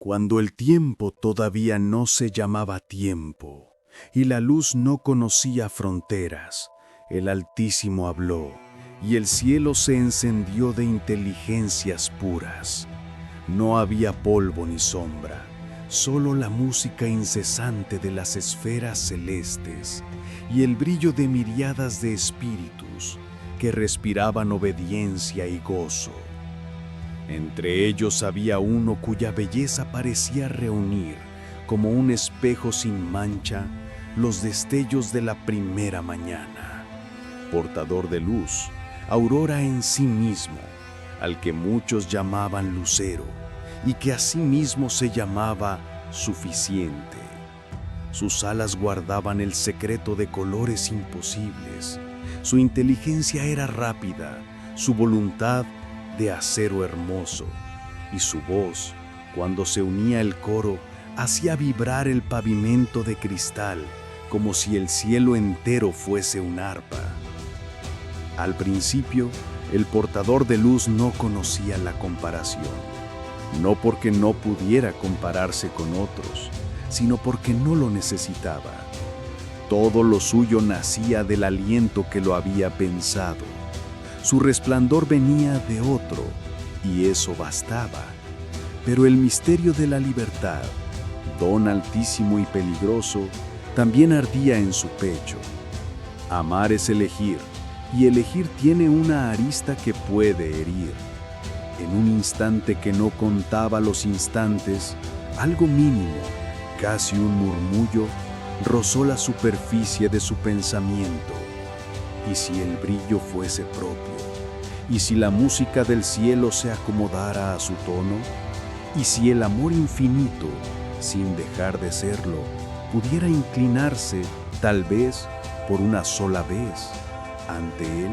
Cuando el tiempo todavía no se llamaba tiempo y la luz no conocía fronteras, el Altísimo habló y el cielo se encendió de inteligencias puras. No había polvo ni sombra, solo la música incesante de las esferas celestes y el brillo de miriadas de espíritus que respiraban obediencia y gozo. Entre ellos había uno cuya belleza parecía reunir, como un espejo sin mancha, los destellos de la primera mañana. Portador de luz, aurora en sí mismo, al que muchos llamaban lucero, y que asimismo se llamaba suficiente. Sus alas guardaban el secreto de colores imposibles. Su inteligencia era rápida, su voluntad de acero hermoso, y su voz, cuando se unía el coro, hacía vibrar el pavimento de cristal, como si el cielo entero fuese un arpa. Al principio, el portador de luz no conocía la comparación, no porque no pudiera compararse con otros, sino porque no lo necesitaba. Todo lo suyo nacía del aliento que lo había pensado. Su resplandor venía de otro, y eso bastaba. Pero el misterio de la libertad, don altísimo y peligroso, también ardía en su pecho. Amar es elegir, y elegir tiene una arista que puede herir. En un instante que no contaba los instantes, algo mínimo, casi un murmullo, rozó la superficie de su pensamiento. ¿Y si el brillo fuese propio? ¿Y si la música del cielo se acomodara a su tono? ¿Y si el amor infinito, sin dejar de serlo, pudiera inclinarse, tal vez, por una sola vez, ante él?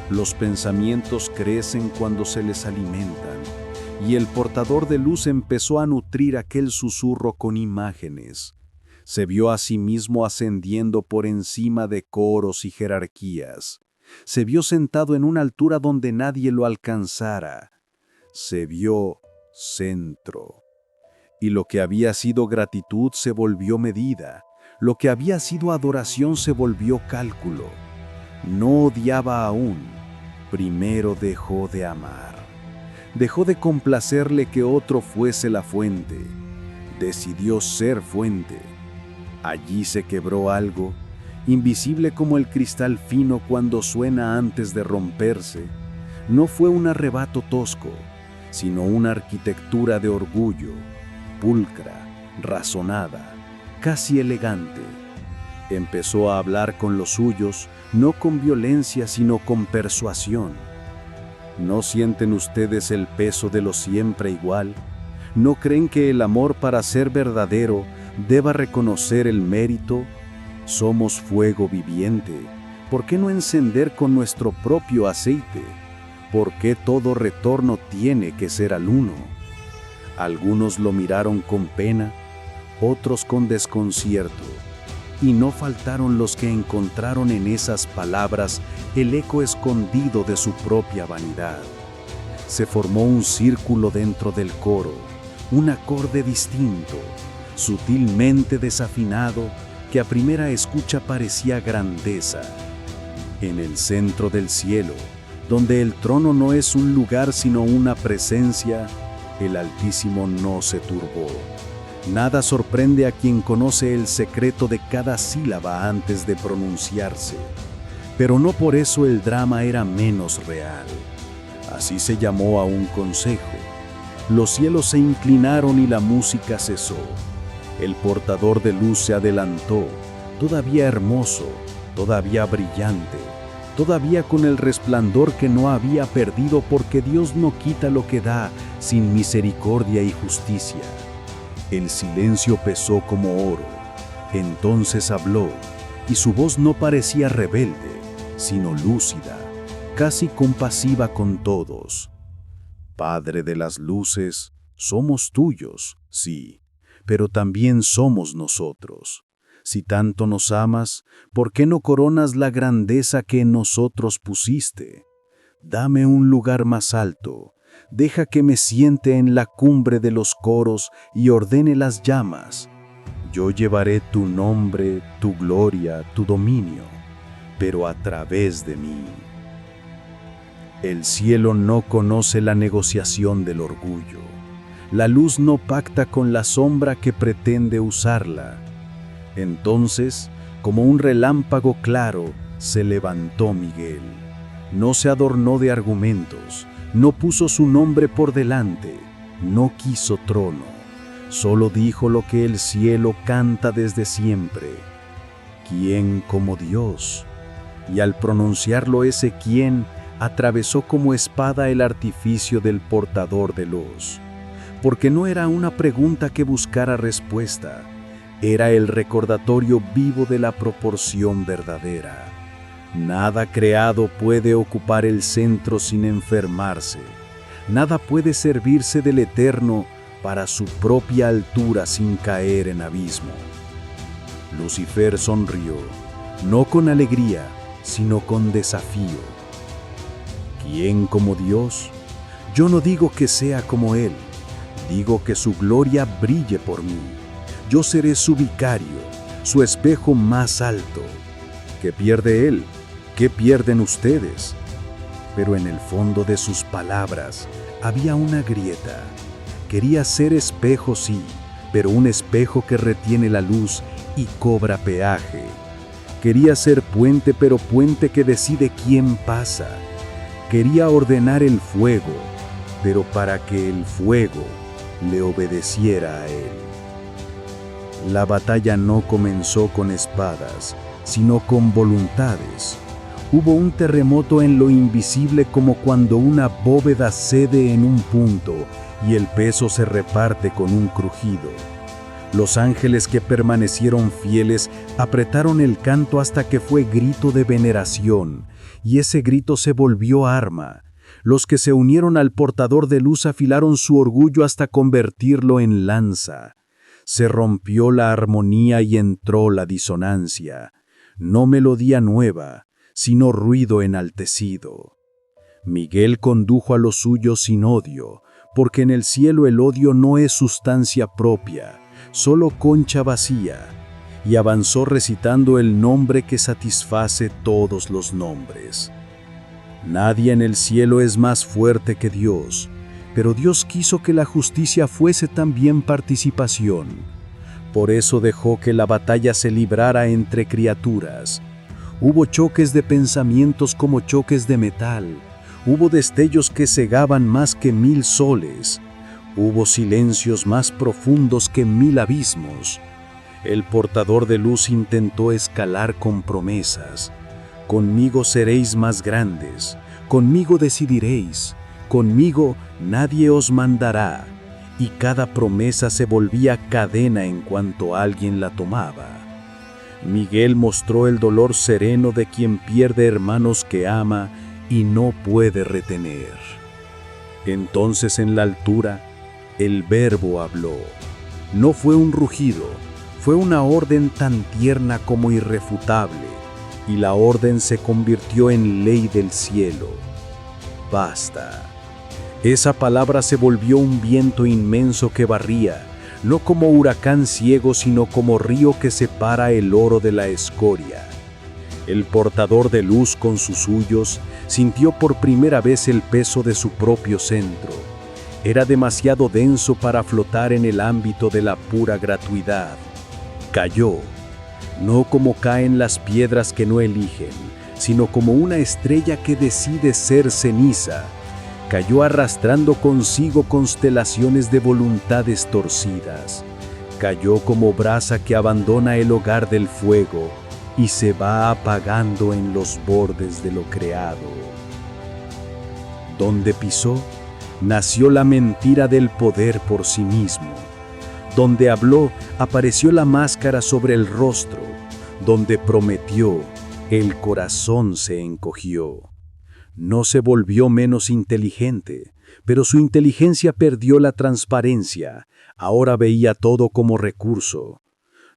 Los pensamientos crecen cuando se les alimentan, y el portador de luz empezó a nutrir aquel susurro con imágenes. Se vio a sí mismo ascendiendo por encima de coros y jerarquías. Se vio sentado en una altura donde nadie lo alcanzara. Se vio centro. Y lo que había sido gratitud se volvió medida. Lo que había sido adoración se volvió cálculo. No odiaba aún. Primero dejó de amar. Dejó de complacerle que otro fuese la fuente. Decidió ser fuente. Allí se quebró algo, invisible como el cristal fino cuando suena antes de romperse. No fue un arrebato tosco, sino una arquitectura de orgullo, pulcra, razonada, casi elegante. Empezó a hablar con los suyos, no con violencia, sino con persuasión. ¿No sienten ustedes el peso de lo siempre igual? ¿No creen que el amor, para ser verdadero, deba reconocer el mérito? Somos fuego viviente. ¿Por qué no encender con nuestro propio aceite? ¿Por qué todo retorno tiene que ser al uno? Algunos lo miraron con pena, otros con desconcierto, y no faltaron los que encontraron en esas palabras el eco escondido de su propia vanidad. Se formó un círculo dentro del coro, un acorde distinto, sutilmente desafinado, que a primera escucha parecía grandeza. En el centro del cielo, donde el trono no es un lugar sino una presencia, el Altísimo no se turbó. Nada sorprende a quien conoce el secreto de cada sílaba antes de pronunciarse. Pero no por eso el drama era menos real. Así se llamó a un consejo. Los cielos se inclinaron y la música cesó. El portador de luz se adelantó, todavía hermoso, todavía brillante, todavía con el resplandor que no había perdido, porque Dios no quita lo que da sin misericordia y justicia. El silencio pesó como oro. Entonces habló, y su voz no parecía rebelde, sino lúcida, casi compasiva con todos. Padre de las luces, somos tuyos, sí, pero también somos nosotros. Si tanto nos amas, ¿por qué no coronas la grandeza que en nosotros pusiste? Dame un lugar más alto, deja que me siente en la cumbre de los coros y ordene las llamas. Yo llevaré tu nombre, tu gloria, tu dominio, pero a través de mí. El cielo no conoce la negociación del orgullo. La luz no pacta con la sombra que pretende usarla. Entonces, como un relámpago claro, se levantó Miguel. No se adornó de argumentos, no puso su nombre por delante, no quiso trono. Solo dijo lo que el cielo canta desde siempre: ¿quién como Dios? Y al pronunciarlo ese quién, atravesó como espada el artificio del portador de luz. Porque no era una pregunta que buscara respuesta, era el recordatorio vivo de la proporción verdadera. Nada creado puede ocupar el centro sin enfermarse. Nada puede servirse del eterno para su propia altura sin caer en abismo. Lucifer sonrió, no con alegría, sino con desafío. ¿Quién como Dios? Yo no digo que sea como Él, digo que su gloria brille por mí. Yo seré su vicario, su espejo más alto. ¿Qué pierde Él? ¿Qué pierden ustedes? Pero en el fondo de sus palabras había una grieta. Quería ser espejo, sí, pero un espejo que retiene la luz y cobra peaje. Quería ser puente, pero puente que decide quién pasa. Quería ordenar el fuego, pero para que el fuego le obedeciera a él. La batalla no comenzó con espadas, sino con voluntades. Hubo un terremoto en lo invisible, como cuando una bóveda cede en un punto y el peso se reparte con un crujido. Los ángeles que permanecieron fieles apretaron el canto hasta que fue grito de veneración, y ese grito se volvió arma. Los que se unieron al portador de luz afilaron su orgullo hasta convertirlo en lanza. Se rompió la armonía y entró la disonancia. No melodía nueva, sino ruido enaltecido. Miguel condujo a los suyos sin odio, porque en el cielo el odio no es sustancia propia, solo concha vacía, y avanzó recitando el nombre que satisface todos los nombres. Nadie en el cielo es más fuerte que Dios, pero Dios quiso que la justicia fuese también participación. Por eso dejó que la batalla se librara entre criaturas. Hubo choques de pensamientos como choques de metal. Hubo destellos que cegaban más que 1000 soles. Hubo silencios más profundos que 1000 abismos. El portador de luz intentó escalar con promesas. Conmigo seréis más grandes, conmigo decidiréis, conmigo nadie os mandará. Y cada promesa se volvía cadena en cuanto alguien la tomaba. Miguel mostró el dolor sereno de quien pierde hermanos que ama y no puede retener. Entonces en la altura, el Verbo habló. No fue un rugido, fue una orden tan tierna como irrefutable, y la orden se convirtió en ley del cielo. Basta. Esa palabra se volvió un viento inmenso que barría, no como huracán ciego, sino como río que separa el oro de la escoria. El portador de luz con sus suyos sintió por primera vez el peso de su propio centro. Era demasiado denso para flotar en el ámbito de la pura gratuidad. Cayó, no como caen las piedras que no eligen, sino como una estrella que decide ser ceniza. Cayó arrastrando consigo constelaciones de voluntades torcidas. Cayó como brasa que abandona el hogar del fuego y se va apagando en los bordes de lo creado. Donde pisó, nació la mentira del poder por sí mismo. Donde habló, apareció la máscara sobre el rostro. Donde prometió, el corazón se encogió. No se volvió menos inteligente, pero su inteligencia perdió la transparencia. Ahora veía todo como recurso.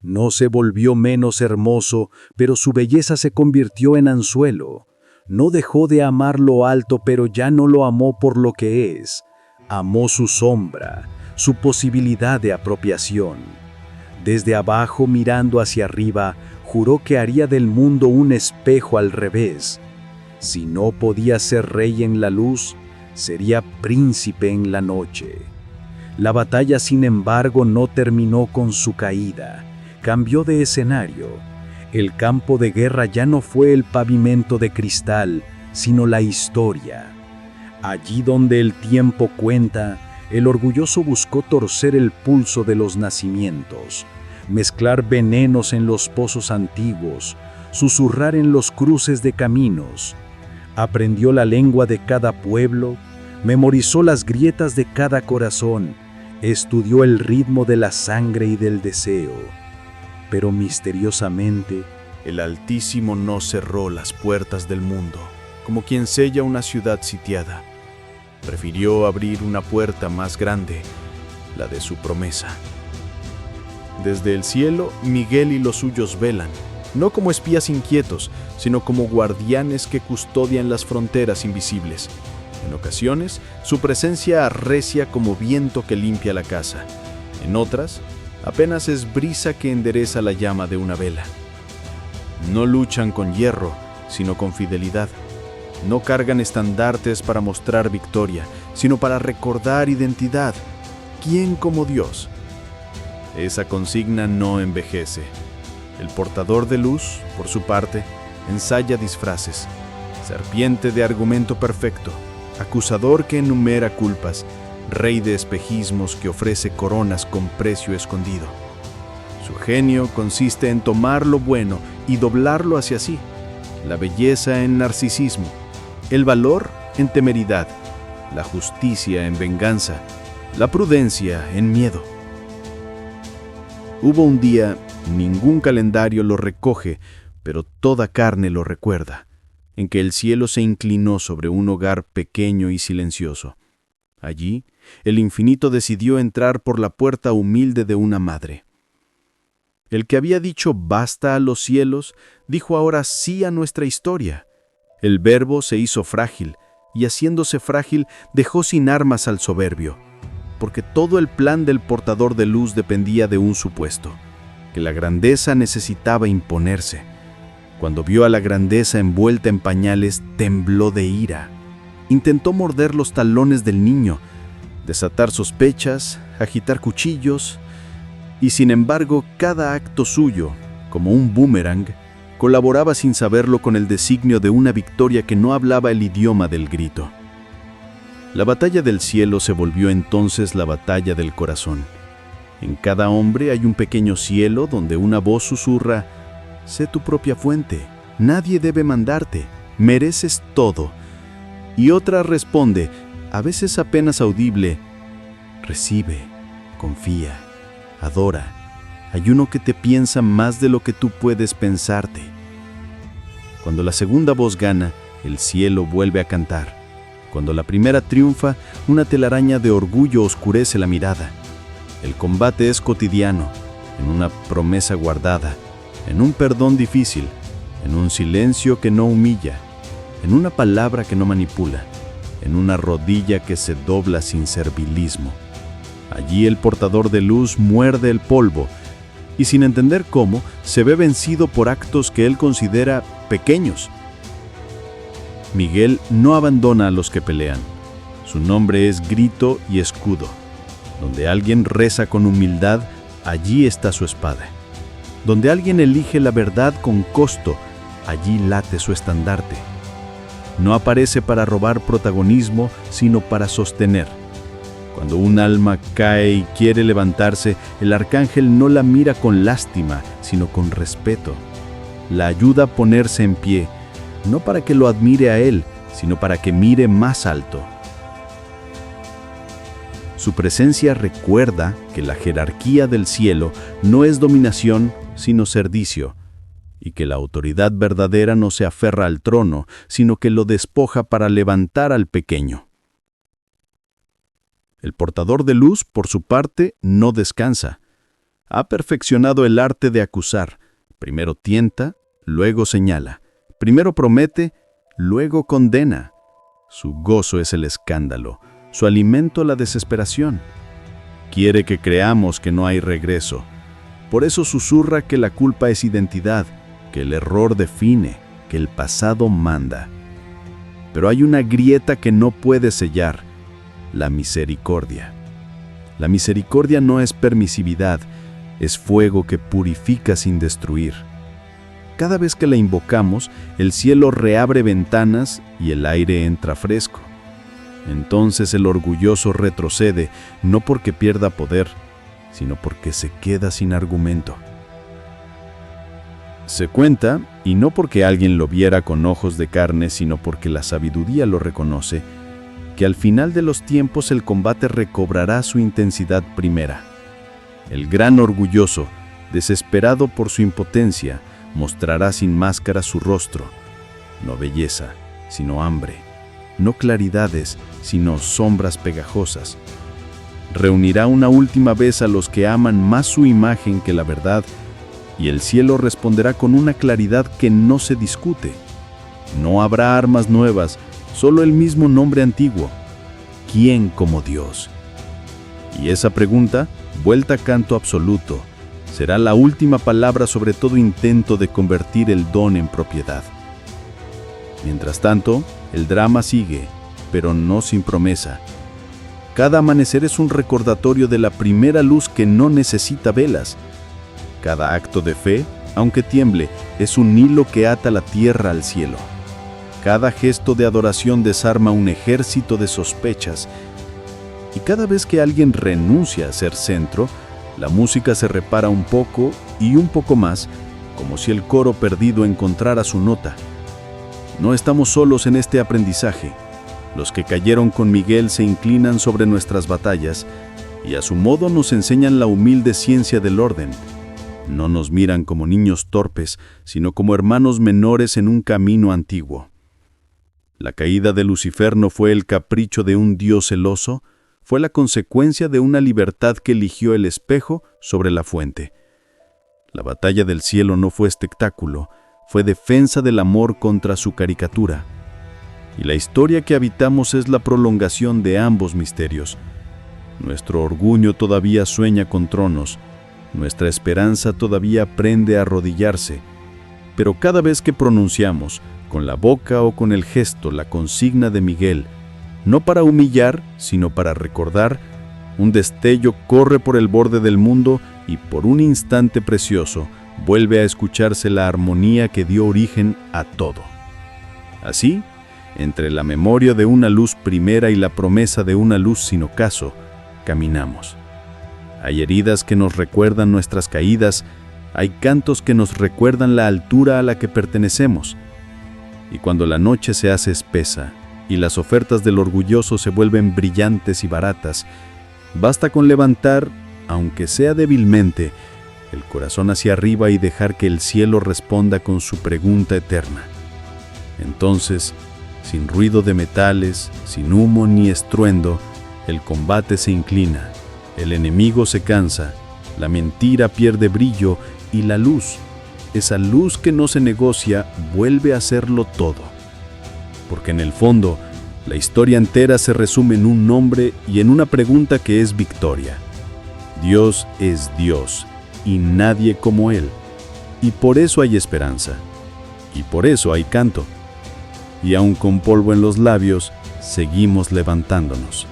No se volvió menos hermoso, pero su belleza se convirtió en anzuelo. No dejó de amar lo alto, pero ya no lo amó por lo que es. Amó su sombra, su posibilidad de apropiación. Desde abajo, mirando hacia arriba, juró que haría del mundo un espejo al revés. Si no podía ser rey en la luz, sería príncipe en la noche. La batalla, sin embargo, no terminó con su caída. Cambió de escenario. El campo de guerra ya no fue el pavimento de cristal, sino la historia. Allí donde el tiempo cuenta, el orgulloso buscó torcer el pulso de los nacimientos, mezclar venenos en los pozos antiguos, susurrar en los cruces de caminos. Aprendió la lengua de cada pueblo, memorizó las grietas de cada corazón, estudió el ritmo de la sangre y del deseo. Pero misteriosamente, el Altísimo no cerró las puertas del mundo, como quien sella una ciudad sitiada. Prefirió abrir una puerta más grande, la de su promesa. Desde el cielo, Miguel y los suyos velan, no como espías inquietos, sino como guardianes que custodian las fronteras invisibles. En ocasiones, su presencia arrecia como viento que limpia la casa. En otras, apenas es brisa que endereza la llama de una vela. No luchan con hierro, sino con fidelidad. No cargan estandartes para mostrar victoria, sino para recordar identidad. ¿Quién como Dios? Esa consigna no envejece. El portador de luz, por su parte, ensaya disfraces. Serpiente de argumento perfecto, acusador que enumera culpas, rey de espejismos que ofrece coronas con precio escondido. Su genio consiste en tomar lo bueno y doblarlo hacia sí, la belleza en narcisismo, el valor en temeridad, la justicia en venganza, la prudencia en miedo. Hubo un día, ningún calendario lo recoge, pero toda carne lo recuerda, en que el cielo se inclinó sobre un hogar pequeño y silencioso. Allí, el infinito decidió entrar por la puerta humilde de una madre. El que había dicho basta a los cielos, dijo ahora sí a nuestra historia. El verbo se hizo frágil, y haciéndose frágil dejó sin armas al soberbio, porque todo el plan del portador de luz dependía de un supuesto, que la grandeza necesitaba imponerse. Cuando vio a la grandeza envuelta en pañales, tembló de ira. Intentó morder los talones del niño, desatar sospechas, agitar cuchillos, y sin embargo, cada acto suyo, como un boomerang, colaboraba sin saberlo con el designio de una victoria que no hablaba el idioma del grito. La batalla del cielo se volvió entonces la batalla del corazón. En cada hombre hay un pequeño cielo donde una voz susurra: sé tu propia fuente, nadie debe mandarte, mereces todo. Y otra responde, a veces apenas audible: recibe, confía, adora. Hay uno que te piensa más de lo que tú puedes pensarte. Cuando la segunda voz gana, el cielo vuelve a cantar. Cuando la primera triunfa, una telaraña de orgullo oscurece la mirada. El combate es cotidiano, en una promesa guardada, en un perdón difícil, en un silencio que no humilla, en una palabra que no manipula, en una rodilla que se dobla sin servilismo. Allí el portador de luz muerde el polvo y, sin entender cómo, se ve vencido por actos que él considera pequeños. Miguel no abandona a los que pelean. Su nombre es grito y escudo. Donde alguien reza con humildad, allí está su espada. Donde alguien elige la verdad con costo, allí late su estandarte. No aparece para robar protagonismo, sino para sostener. Cuando un alma cae y quiere levantarse, el arcángel no la mira con lástima, sino con respeto. La ayuda a ponerse en pie, no para que lo admire a él, sino para que mire más alto. Su presencia recuerda que la jerarquía del cielo no es dominación, sino servicio, y que la autoridad verdadera no se aferra al trono, sino que lo despoja para levantar al pequeño. El portador de luz, por su parte, no descansa. Ha perfeccionado el arte de acusar. Primero tienta, luego señala. Primero promete, luego condena. Su gozo es el escándalo. su alimento la desesperación. Quiere que creamos que no hay regreso. Por eso susurra que la culpa es identidad, que el error define, que el pasado manda. Pero hay una grieta que no puede sellar: la misericordia. La misericordia no es permisividad, es fuego que purifica sin destruir. Cada vez que la invocamos, el cielo reabre ventanas y el aire entra fresco. Entonces el orgulloso retrocede, no porque pierda poder, sino porque se queda sin argumento. Se cuenta, y no porque alguien lo viera con ojos de carne, sino porque la sabiduría lo reconoce, que al final de los tiempos el combate recobrará su intensidad primera. El gran orgulloso, desesperado por su impotencia, mostrará sin máscara su rostro, no belleza, sino hambre, no claridades, sino sombras pegajosas. Reunirá una última vez a los que aman más su imagen que la verdad, y el cielo responderá con una claridad que no se discute. No habrá armas nuevas, solo el mismo nombre antiguo: ¿quién como Dios? Y esa pregunta, vuelta a canto absoluto, será la última palabra sobre todo intento de convertir el don en propiedad. Mientras tanto, el drama sigue, pero no sin promesa. Cada amanecer es un recordatorio de la primera luz que no necesita velas. Cada acto de fe, aunque tiemble, es un hilo que ata la tierra al cielo. Cada gesto de adoración desarma un ejército de sospechas. Y cada vez que alguien renuncia a ser centro, la música se repara un poco y un poco más, como si el coro perdido encontrara su nota. No estamos solos en este aprendizaje. Los que cayeron con Miguel se inclinan sobre nuestras batallas y a su modo nos enseñan la humilde ciencia del orden. No nos miran como niños torpes, sino como hermanos menores en un camino antiguo. La caída de Lucifer no fue el capricho de un Dios celoso, fue la consecuencia de una libertad que eligió el espejo sobre la fuente. La batalla del cielo no fue espectáculo, fue defensa del amor contra su caricatura. Y la historia que habitamos es la prolongación de ambos misterios. Nuestro orgullo todavía sueña con tronos, nuestra esperanza todavía aprende a arrodillarse, pero cada vez que pronunciamos, con la boca o con el gesto, la consigna de Miguel, no para humillar, sino para recordar, un destello corre por el borde del mundo y por un instante precioso vuelve a escucharse la armonía que dio origen a todo. Así, entre la memoria de una luz primera y la promesa de una luz sin ocaso, caminamos. Hay heridas que nos recuerdan nuestras caídas, hay cantos que nos recuerdan la altura a la que pertenecemos. Y cuando la noche se hace espesa y las ofertas del orgulloso se vuelven brillantes y baratas, basta con levantar, aunque sea débilmente, el corazón hacia arriba y dejar que el cielo responda con su pregunta eterna. Entonces, sin ruido de metales, sin humo ni estruendo, el combate se inclina, el enemigo se cansa, la mentira pierde brillo y la luz, esa luz que no se negocia, vuelve a serlo todo. Porque en el fondo, la historia entera se resume en un nombre y en una pregunta que es victoria. Dios es Dios y nadie como Él. Y por eso hay esperanza. Y por eso hay canto. Y aun con polvo en los labios, seguimos levantándonos.